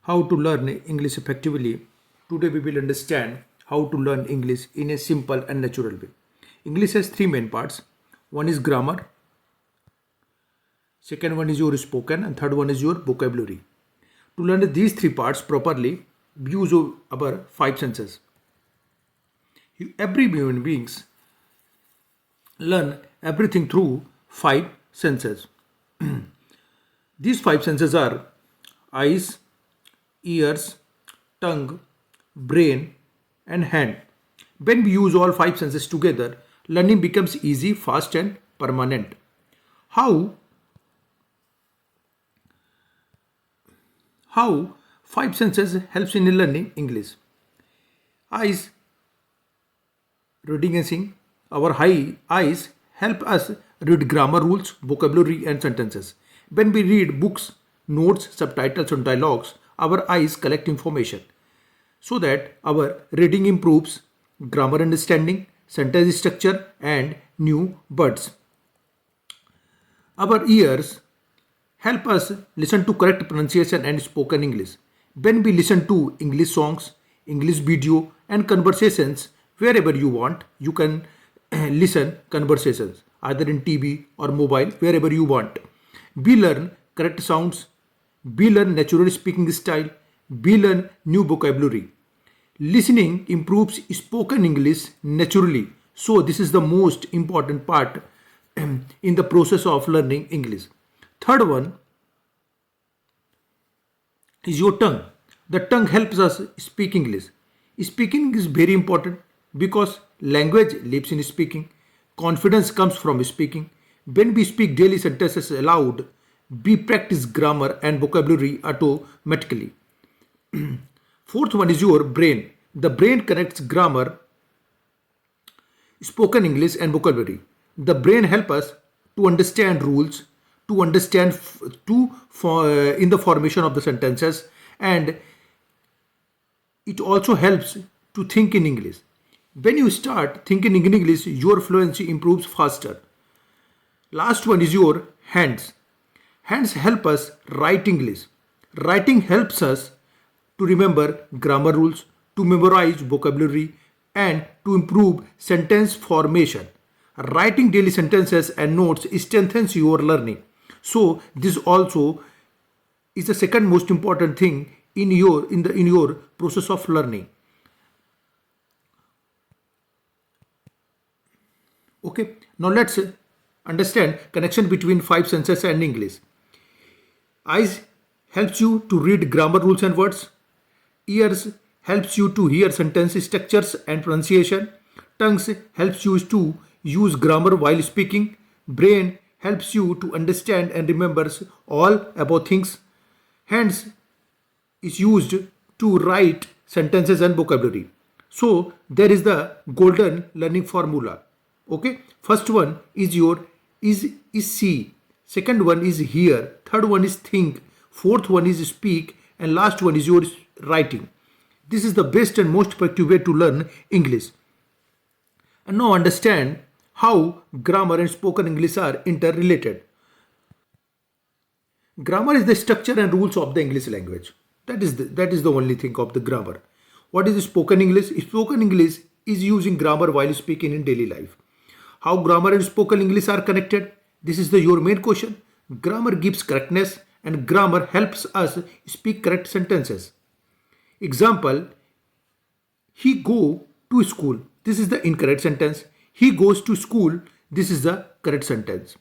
How to learn English effectively. Today we will understand how to learn English in a simple and natural way. English has three main parts. One is grammar, second one is your spoken, and third one is your vocabulary. To learn these three parts properly, we use our five senses. Every human beings learn everything through five senses. These five senses are eyes, ears, tongue, brain, and hand. When we use all five senses together, learning becomes easy, fast, and permanent. How? How five senses helps in learning English? Eyes, reading and seeing. Our high eyes help us read grammar rules, vocabulary, and sentences. When we read books, notes, subtitles, and dialogues, our eyes collect information so that our reading improves grammar understanding, sentence structure, and new words. Our ears help us listen to correct pronunciation and spoken English. When we listen to English songs, English video, and conversations wherever you want, you can listen conversations either in TV or mobile, wherever you want. We learn correct sounds, we learn natural speaking style, we learn new vocabulary. Listening improves spoken English naturally. So this is the most important part in the process of learning English. Third one is your tongue. The tongue helps us speak English. Speaking is very important because language lives in speaking. Confidence comes from speaking. When we speak daily sentences aloud, we practice grammar and vocabulary automatically. Fourth one is your brain. The brain connects grammar, spoken English, and vocabulary. The brain helps us to understand rules, to understand in the formation of the sentences, and it also helps to think in English. When you start thinking in English, your fluency improves faster. Last one is your hands. Hands help us write English. Writing helps us to remember grammar rules, to memorize vocabulary, and to improve sentence formation. Writing daily sentences and notes strengthens your learning. So this also is the second most important thing in your process of learning. Okay, now let's understand connection between five senses and English. Eyes helps you to read grammar rules and words. Ears helps you to hear sentence structures and pronunciation. Tongues helps you to use grammar while speaking. Brain helps you to understand and remembers all about things. Hands is used to write sentences and vocabulary. So there is the golden learning formula. Okay, first one is your is see, second one is hear, third one is think, fourth one is speak, and last one is your writing. This is the best and most effective way to learn English. And now understand how grammar and spoken English are interrelated. Grammar is the structure and rules of the English language. That is the only thing of the grammar. What is spoken English? Spoken English is using grammar while speaking in daily life. How grammar and spoken English are connected? This is your main question. Grammar gives correctness and grammar helps us speak correct sentences. Example, he go to school. This is the incorrect sentence. He goes to school. This is the correct sentence.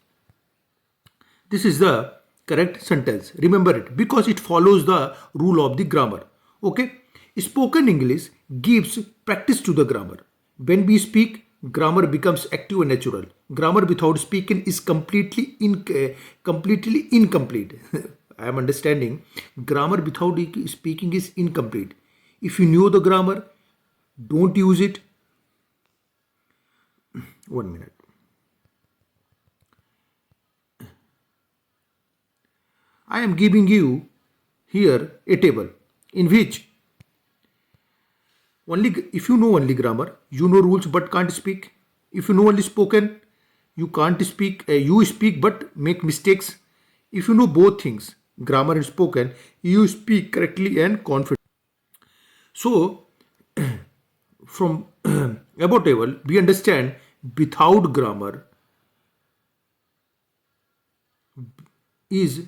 This is the correct sentence. Remember it because it follows the rule of the grammar. Okay. Spoken English gives practice to the grammar. When we speak, grammar becomes active and natural. Grammar without speaking is completely incomplete. I am understanding. Grammar without speaking is incomplete. If you know the grammar, don't use it. 1 minute. I am giving you here a table in which only if you know only grammar, you know rules but can't speak. If you know only spoken, you can't speak. You speak but make mistakes. If you know both things, grammar is spoken, you speak correctly and confidently. So, from above table, we understand without grammar is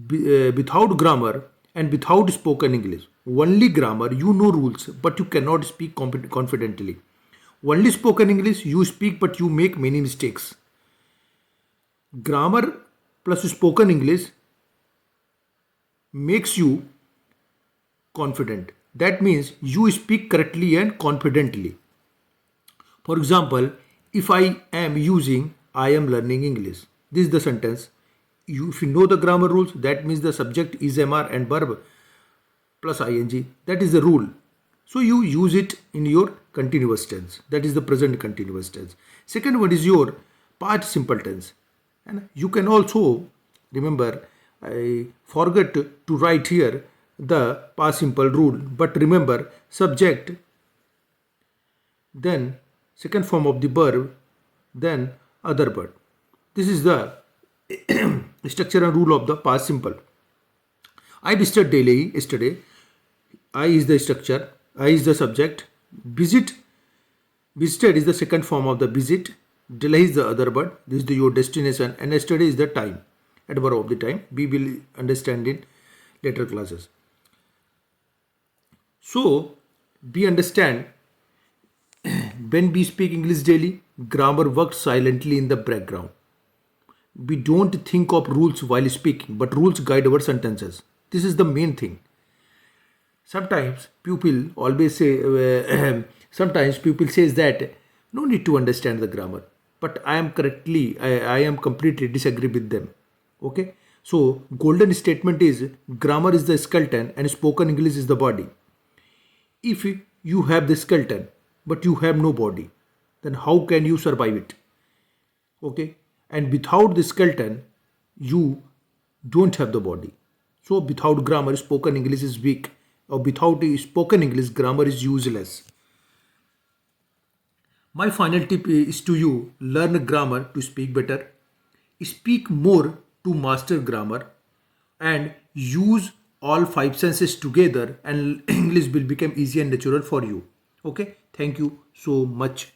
without grammar and without spoken English. Only grammar, you know rules, but you cannot speak confidently. Only spoken English, you speak, but you make many mistakes. Grammar plus spoken English makes you confident. That means you speak correctly and confidently. For example, if I am using I am learning English, this is the sentence. If you know the grammar rules, that means the subject is MR and verb plus ing. That is the rule. So you use it in your continuous tense. That is the present continuous tense. Second one is your past simple tense. And you can also remember, I forgot to write here the past simple rule. But remember, subject, then second form of the verb, then other verb. This is the structure and rule of the past simple. I visited Delhi yesterday. I is the structure, I is the subject. Visited is the second form of the visit. Delhi is the other word. This is your destination, and yesterday is the time, adverb of the time. We will understand in later classes. So we understand when we speak English daily, grammar works silently in the background. We don't think of rules while speaking, but rules guide our sentences. This is the main thing. Sometimes people always say, sometimes people says that no need to understand the grammar. But I am completely disagree with them. Okay. So golden statement is grammar is the skeleton and spoken English is the body. If you have the skeleton but you have no body, then how can you survive it? Okay. And without the skeleton, you don't have the body. So without grammar, spoken English is weak. Or without spoken English, grammar is useless. My final tip is to you, learn grammar to speak better. Speak more to master grammar and use all five senses together, and English will become easy and natural for you. Okay, thank you so much.